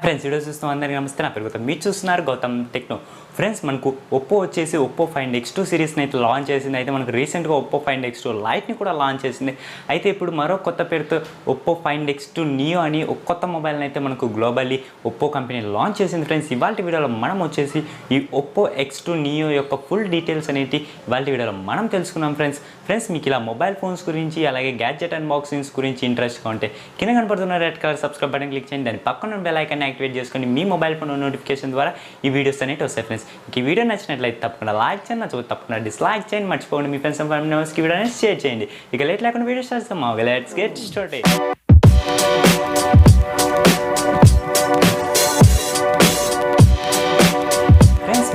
Friends video చూస్తున్న అందరికీ నమస్తే. నా పేరు గౌతమ్, మీరు చూస్తున్నారు గౌతమ్ టెక్నో. ఫ్రెండ్స్ మనకు ఒప్పో వచ్చేసి ఒప్పో ఫైండ్ X2 సిరీస్ని అయితే లాంచ్ చేసింది. అయితే మనకు రీసెంట్గా ఒప్పో ఫైండ్ X2 లైట్ని కూడా లాంచ్ చేసింది. అయితే ఇప్పుడు మరో కొత్త పేరుతో ఒప్పో ఫైండ్ X2 నియో అని ఒక కొత్త మొబైల్ని అయితే మనకు గ్లోబల్లీ ఒప్పో కంపెనీ లాంచ్ చేసింది. ఫ్రెండ్స్ ఇవాళ వీడియోలో మనం వచ్చేసి ఈ ఒప్పో X2 నియో యొక్క ఫుల్ డీటెయిల్స్ అనేవి ఇవాళ వీడియోలో మనం తెలుసుకున్నాం. ఫ్రెండ్స్ మీకు ఇలా మొబైల్ ఫోన్స్ గురించి అలాగే గ్యాడ్జెట్ అన్బాక్సింగ్స్ గురించి ఇంట్రెస్ట్గా ఉంటే కింద కనపడుతున్న red colour subscribe button click చేయండి. దాని పక్కన బెల్ ఐకాన్ యాక్టివేట్ చేసుకొని మీ మొబైల్ ఫోన్ నోటిఫికేషన్ ద్వారా ఈ వీడియోస్ అనేవి వస్తాయి. ఫ్రెండ్స్ ఈ వీడియో నచ్చినట్లయితే తప్పకుండా లైక్ చేయండి, నచ్చకపోతే తప్పకుండా డిస్లైక్ చేయండి, మర్చిపోండి మీ ఫ్రెండ్స్ అండ్ ఫ్యామిలీ మెంబర్స్కి వీడియో అనేది షేర్ చేయండి. ఇక లేట్ లేకుండా వీడియో స్టార్ట్ చేద్దాం. Let's get started.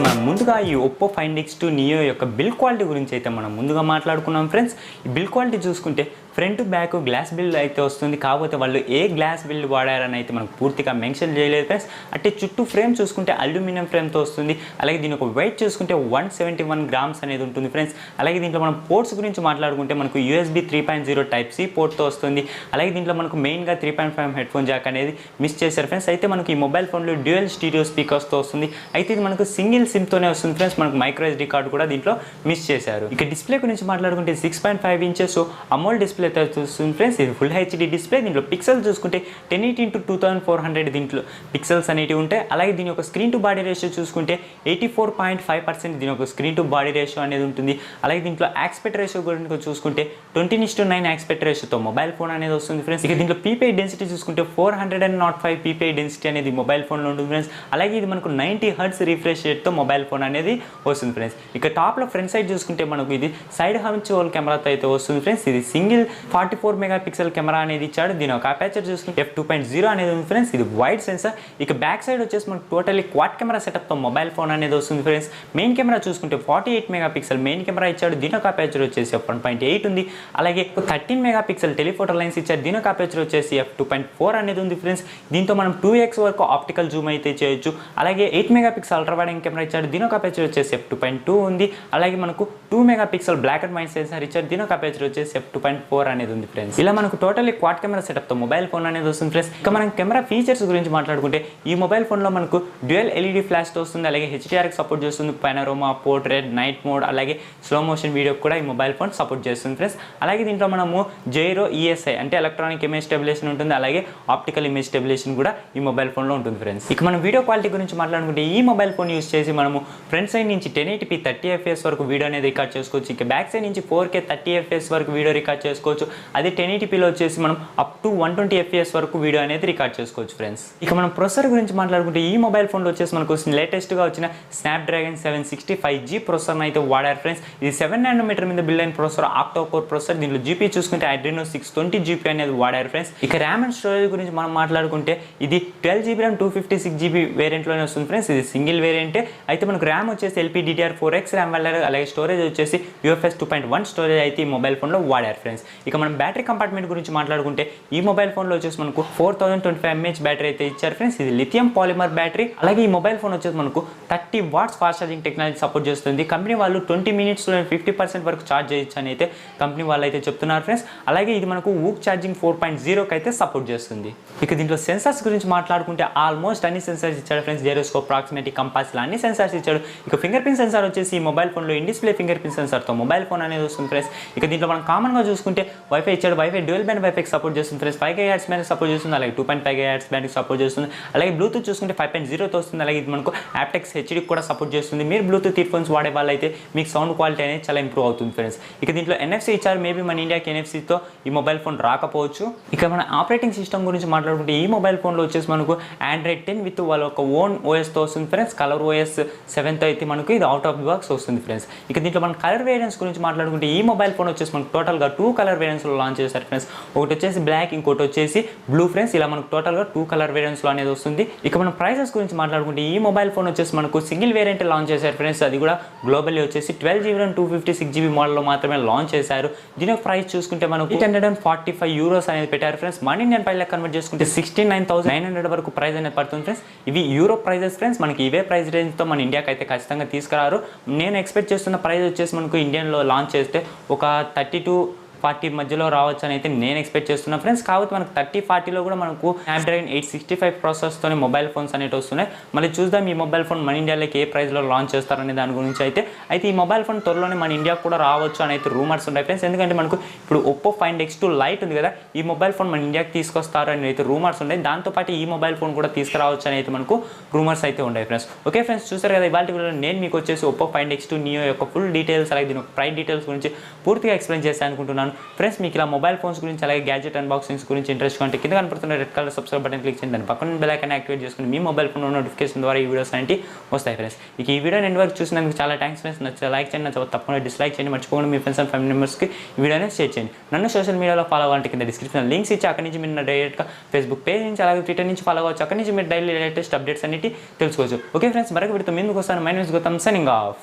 మనం ముందుగా ఈ ఒప్పో ఫైండ్ X2 నియో యొక్క బిల్డ్ క్వాలిటీ గురించి అయితే మనం ముందుగా మాట్లాడుకున్నాం. ఫ్రెండ్స్ ఈ బిల్డ్ క్వాలిటీ చూసుకుంటే ఫ్రంట్ బ్యాక్ గ్లాస్ బిల్డ్ అయితే వస్తుంది. కాకపోతే వాళ్ళు ఏ గ్లాస్ బిల్డ్ వాడారని అయితే మనకు పూర్తిగా మెన్షన్ చేయలేదు. ఫ్రెండ్స్ అంటే చుట్టూ ఫ్రేమ్ చూసుకుంటే అల్యూమినియం ఫ్రేమ్తో వస్తుంది. అలాగే దీని ఒక వెయిట్ చూసుకుంటే 171 గ్రామ్స్ అనేది ఉంటుంది. ఫ్రెండ్స్ అలాగే దీంట్లో మనం పోర్ట్స్ గురించి మాట్లాడుకుంటే మనకు USB 3.0 టైప్ C పోర్ట్తో వస్తుంది. అలాగే దీంట్లో మనకు మెయిన్గా 3.5 హెడ్ ఫోన్ జాక్ అనేది మిస్ చేశారు. ఫ్రెండ్స్ అయితే మనకు ఈ మొబైల్ ఫోన్లో డ్యూయల్ స్టీరియో స్పీకర్స్తో వస్తుంది. అయితే ఇది మనకు సింగిల్ సిమ్తోనే వస్తుంది. ఫ్రెండ్స్ మనకు మైక్రో SD కార్డు కూడా దీంట్లో మిస్ చేశారు. ఇక డిస్ప్లే గురించి మాట్లాడుకుంటే 6.5 ఇంచెస్ అమోల్ డిస్ప్లే చూస్తుంది. ఫ్రెండ్స్ ఇది ఫుల్ హెచ్డి డిస్ప్లే. దీంట్లో పిక్సెల్ చూసుకుంటే 1080x2400 దీంట్లో పిక్సెల్స్ అనేవి ఉంటాయి. అలాగే దీని యొక్క స్క్రీన్ టు బాడీ రేషియో చూసుకుంటే 84.5% దీని యొక్క స్క్రీన్ టు బాడీ రేషియో అనేది ఉంటుంది. అలాగే దీంట్లో ఆస్పెక్ట్ రేషియో గురించి చూసుకుంటే 20:9 ఆస్పెక్ట్ రేషియోతో మొబైల్ ఫోన్ అనేది వస్తుంది. ఫ్రెండ్స్ ఇక దీంట్లో పీపీఐ డెన్సిటీ చూసుకుంటే 405 పీపీఐ డెన్సిటీ అనేది మొబైల్ ఫోన్లో ఉంటుంది. ఫ్రెండ్స్ అలాగే ఇది మనకు 90 హెర్ట్జ్ రిఫ్రెష్ రేట్తో మొబైల్ ఫోన్ అనేది వస్తుంది. ఫ్రెండ్స్ ఇక టాప్లో ఫ్రంట్ సైడ్ చూసుకుంటే మనకు ఇది సైడ్ హంచోల్ కెమెరాతో అయితే వస్తుంది. ఫ్రెండ్స్ ఇది సింగిల్ 44 మెగాపిక్సెల్ కెమెరా అనేది ఇచ్చాడు. దీని ఒక అపేచర్ చూసుకుంటే f2.0 అనేది ఉంది. ఫ్రెండ్స్ ఇది వైడ్ సెన్సార్. ఇక బ్యాక్ సైడ్ వచ్చేసి మనకు టోటల్లీ క్వాడ్ కెమెరా సెటప్తో మొబైల్ ఫోన్ అనేది వస్తుంది. ఫ్రెండ్స్ మెయిన్ కెమెరా చూసుకుంటే 48 మెగాపిక్సెల్ మెయిన్ కెమెరా ఇచ్చాడు. దీని ఒక అపేచర్ వచ్చేసి f1.8 ఉంది. అలాగే 13 మెగాపిక్సెల్ టెలిఫోటో లెన్స్ ఇచ్చారు. దీని ఒక అపేచర్ వచ్చేసి f2.4 అనేది ఉంది. ఫ్రెండ్స్ దీంతో మనం 2x వరకు ఆప్టికల్ జూమ్ అయితే చేయొచ్చు. అలాగే 8 మెగాపిక్సెల్ అల్ట్రా వైడ్ కెమెరా ఇచ్చాడు. దీని ఒక అపేచర్ వచ్చేసి f2.2 ఉంది. అలాగే మనకు 2 megapixel black and white sensor ఇచ్చారు. దీని ఒక అపేచర్ వచ్చేసి f2.4 అనేది ఉంది. ఫ్రెండ్స్ ఇలా మనకు టోటల్లీ క్వాడ్ కెమెరా సెటప్తో మొబైల్ ఫోన్ అనేది వస్తుంది. ఫ్రెండ్స్ ఇక మనం కెమెరా ఫీచర్స్ గురించి మాట్లాడుకుంటే ఈ మొబైల్ ఫోన్లో మనకు డ్యూయల్ ఎల్ఈడి ఫ్లాష్తో వస్తుంది. అలాగే హెచ్డిఆర్కి సపోర్ట్ చేస్తుంది. పైనరోమా, పోర్ట్రేట్, నైట్ మోడ్ అలాగే స్లో మోషన్ వీడియో కూడా ఈ మొబైల్ ఫోన్ సపోర్ట్ చేస్తుంది. ఫ్రెండ్స్ అలాగే దీంట్లో మనము జైరో ESI అంటే ఎలక్ట్రానిక్ ఇమేజ్ స్టెబిలేషన్ ఉంటుంది. అలాగే ఆప్టికల్ ఇమేజ్ స్టెబిలేషన్ కూడా ఈ మొబైల్ ఫోన్లో ఉంటుంది. ఫ్రెండ్స్ ఇక మనం వీడియో క్వాలిటీ గురించి మాట్లాడుకుంటే ఈ మొబైల్ ఫోన్ యూస్ చేసి మనము ఫ్రంట్ సైడ్ నుంచి 1080p 30 fps వరకు వీడియో అనేది రికార్డ్ చేసుకోవచ్చు. ఇక బ్యాక్ సైడ్ నుంచి 4K 30 fps వరకు వీడియో రికార్డ్ చేసుకోవచ్చు. అదే 1080pలో వచ్చేసి మనం అప్ టు 120 fps వరకు వీడియో అనేది రికార్డ్ చేసుకోవచ్చు. ఫ్రెండ్స్ ఇక మనం ప్రొసెసర్ గురించి మాట్లాడుకుంటే ఈ మొబైల్ ఫోన్లో వచ్చేసి మనకు లేటెస్ట్గా వచ్చిన స్నాప్డ్రాగన్ 765G ప్రొసెసర్ని అయితే వాడారు. ఫ్రెండ్స్ ఇది 7 nm మీద బిల్డ్ అయిన ప్రొసెసర్, ఆక్టో కోర్ ప్రొసెసర్. దీంట్లో జీపీ చూసుకుంటే Adreno 620 జీపీ అనేది వాడారు. ఫ్రెండ్స్ ఇక ర్యామ్ అండ్ స్టోరేజ్ గురించి మనం మాట్లాడుకుంటే ఇది 12GB ర్యామ్ 256GB వేరియంట్లోనే వస్తుంది. ఫ్రెండ్స్ ఇది సింగిల్ వేరియంటే. అయితే మనకు ర్యామ్ వచ్చేసి LPDDR4X ర్యామ్ వాడారు. అలాగే స్టోరేజ్ వచ్చేసి UFS 2.1 స్టోరేజ్ అయితే ఈ మొబైల్ ఫోన్లో వాడారు. ఫ్రెండ్స్ ఇక మనం బ్యాటరీ కంపార్ట్మెంట్ గురించి మాట్లాడుకుంటే ఈ మొబైల్ ఫోన్లో వచ్చేసి మనకు 4025 mAh బ్యాటరీ అయితే ఇచ్చారు. ఫ్రెండ్స్ ఇది లిథియం పాలిమర్ బ్యాటరీ. అలాగే ఈ మొబైల్ ఫోన్ వచ్చేసి మనకు 30 watts fast charging technology support చేస్తుంది. కంపెనీ వాళ్ళు 20 minutesలో 50% వరకు ఛార్జ్ చేయొచ్చు అని అయితే కంపెనీ వాళ్ళు అయితే చెప్తున్నారు. ఫ్రెండ్స్ అలాగే ఇది మనకు ఊక్ ఛార్జింగ్ 4.0కి అయితే సపోర్ట్ చేస్తుంది. ఇక దీంట్లో సెన్సార్స్ గురించి మాట్లాడుకుంటే ఆల్మోస్ట్ అన్ని సెన్సార్స్ ఇచ్చాడు. ఫ్రెండ్స్ జైరోస్కోప్, ప్రాక్సిమిటీ, కంపాస్ అన్ని సెన్సార్స్ ఇచ్చాడు. ఇక ఫింగర్ ప్రింట్ సెన్సార్ వచ్చేసి ఈ మొబైల్ ఫోన్లో ఇన్ డిస్ప్లే ఫింగర్ ప్రింట్ సెన్సార్తో మొబైల్ ఫోన్ అనేది వస్తుంది. ఫ్రెండ్స్ ఇక దీంట్లో మనం కామన్గా చూసుకుంటే వైఫై ఇచ్చాడు. వైఫై డ్యూయల్ బ్యాండ్ వైఫైకి సపోర్ట్ చేస్తుంది. ఫ్రెండ్స్ 5 GHz బ్యాండ్ సపోర్ట్ చేస్తుంది. అలాగే 2.5 GHz బ్యాండ్కి సపోర్ట్ చేస్తుంది. అలాగే బ్లూటూత్ చూసుకుంటే 5.0తో వస్తుంది. అలాగే ఇది మనకు యాప్టెక్స్ హెచ్డి కూడా సపోర్ట్ చేస్తుంది. మీరు బ్లూటూత్ ఇయర్ ఫోన్స్ వాడే వాళ్ళైతే మీకు సౌండ్ క్వాలిటీ అనేది చాలా ఇంప్రూవ్ అవుతుంది. ఫ్రెండ్స్ ఇక దీంట్లో NFC ఇచ్చారు. మేబీ మన ఇండియాకి NFCతో ఈ మొబైల్ ఫోన్ రాకపోవచ్చు. ఇక మన ఆపరేటింగ్ సిస్టమ్ గురించి మాట్లాడుకుంటే ఈ మొబైల్ ఫోన్లో వచ్చేసి మనకు Android 10 విత్ వాళ్ళ ఒక ఓన్ OSతో వస్తుంది. ఫ్రెండ్స్ కలర్ OS 7తో అయితే మనకు ఇది అవుట్ ఆఫ్ ది బాక్స్ వస్తుంది. ఫ్రెండ్స్ ఇక దీంట్లో మన కలర్ వేరియంట్స్ గురించి మాట్లాడుకుంటే ఈ మొబైల్ ఫోన్ వచ్చేసి మనకు టోటల్గా 2 కలర్ వేరియంట్స్లో లాంచ్ చేశారు. ఫ్రెండ్స్ ఒకటి వచ్చేసి బ్లాక్, ఇంకోటి వచ్చేసి బ్లూ. ఫ్రెండ్స్ ఇలా మనకు టోటల్గా 2 కలర్ వేరియంట్స్లో అనేది వస్తుంది. ఇక మనం ప్రైసెస్ గురించి మాట్లాడుకుంటే ఈ మొబైల్ ఫోన్ వచ్చేసి మనకు సింగిల్ వేరియంట్ లాంచ్ చేశారు. ఫ్రెండ్స్ అది కూడా గ్లోబల్లీ వచ్చేసి 12GB ర్యామ్ 256GB మోడల్లో మాత్రమే లాంచ్ చేశారు. దీని యొక్క ప్రైస్ చూసుకుంటే మనకు €845 అనేది పెట్టారు. ఫ్రెండ్స్ మన ఇండియన్ ప్రైస్ కన్వర్ట్ చేసుకుంటే 69,900 వరకు ప్రైస్ అనేది పడుతుంది. ఫ్రెండ్స్ ఇవి యూరో ప్రైజెస్. ఫ్రెండ్స్ మనకి ఇవే ప్రైస్ రేంజ్తో మన ఇండియాకి అయితే ఖచ్చితంగా తీసుకురారు. నేను ఎక్స్పెక్ట్ చేస్తున్న ప్రైస్ వచ్చేసి మనకు ఇండియన్లో లాంచ్ చేస్తే ఒక 30 to 40 మధ్యలో రావచ్చు అని అయితే నేను ఎక్స్పెక్ట్ చేస్తున్నాను ఫ్రెండ్స్. కాబట్టి మనకు 30-40లో కూడా మనకు స్నాప్డ్రాగన్ 865 ప్రాసెసర్తోనే మొబైల్ ఫోన్స్ అనేవి వస్తున్నాయి. మళ్ళీ చూద్దాం ఈ మొబైల్ ఫోన్ మన ఇండియాలోకి ఏ ప్రైస్లో లాంచ్ చేస్తారనే దాని గురించి అయితే ఈ మొబైల్ ఫోన్ త్వరలోనే మన ఇండియాకు కూడా రావచ్చు అని అయితే రూమర్స్ ఉంటాయి ఫ్రెండ్స్. ఎందుకంటే మనకు ఇప్పుడు ఒప్పో ఫైండ్ X2 లైట్ ఉంది కదా, ఈ మొబైల్ ఫోన్ మన ఇండియాకి తీసుకొస్తారు అని అయితే రూమర్స్ ఉన్నాయి. దాంతోపాటు ఈ మొబైల్ ఫోన్ కూడా తీసుకురావచ్చు అని అయితే మనకు రూమర్స్ అయితే ఉన్నాయి ఫ్రెండ్స్. ఓకే ఫ్రెండ్స్, చూసారు కదా ఇవాళ వీడియోలో నేను మీకు వచ్చేసి ఒప్పో ఫైండ్ X2 నియో యొక్క ఫుల్ డీటెయిల్స్ అలాగే దీని ప్రైస్ డీటెయిల్స్ గురించి పూర్తిగా ఎక్స్ప్లెయిన్ చేస్తాను అనుకుంటున్నాను ఫ్రెండ్స్. మీకు ఇలా మొబైల్ ఫోన్స్ గురించి అలాగే గ్యాజెట్ అన్బాక్సింగ్స్ గురించి ఇంట్రెస్ట్ ఉంటే కింద కనపడుతున్న red colour subscribe button click చేయండి. దాని పక్కన బెల్ ఐకాన్ యాక్టివేట్ చేసుకుని మీ మొబైల్ ఫోన్ నోటిఫికేషన్ ద్వారా ఈ వీడియోస్ అనేవి వస్తాయి ఫ్రెండ్స్. ఇక ఈ వీడియో ఎండ్ వరకు చూసినందుకు చాలా థ్యాంక్స్ ఫ్రెండ్స్. నచ్చితే లైక్ చేయండి, నచ్చకపోతే తప్పకుండా డిస్లైక్ చేయండి. మర్చిపోకుండా మీ ఫ్రెండ్స్ అండ్ ఫ్యామిలీ మెంబర్స్కి ఈ వీడియోని షేర్ చేయండి. నన్ను సోషల్ మీడియాలో ఫాలో అవ్వాలంటే కింద డిస్క్రిప్షన్ లింక్స్ ఇచ్చి అక్కడి నుంచి మీరు డైరెక్ట్గా ఫేస్బుక్ పేజ్ నుంచి అలాగే ట్విట్టర్ నుంచి ఫాలో అవ్వచ్చు. అక్కడి నుంచి మీరు డైలీ లేటెస్ట్ అప్డేట్స్ అన్నిటి తెలుసుకోవచ్చు. ఓకే ఫ్రెండ్స్, మరొక వీడియోతో ముందుకు వస్తాను. My name is Gautam, signing of.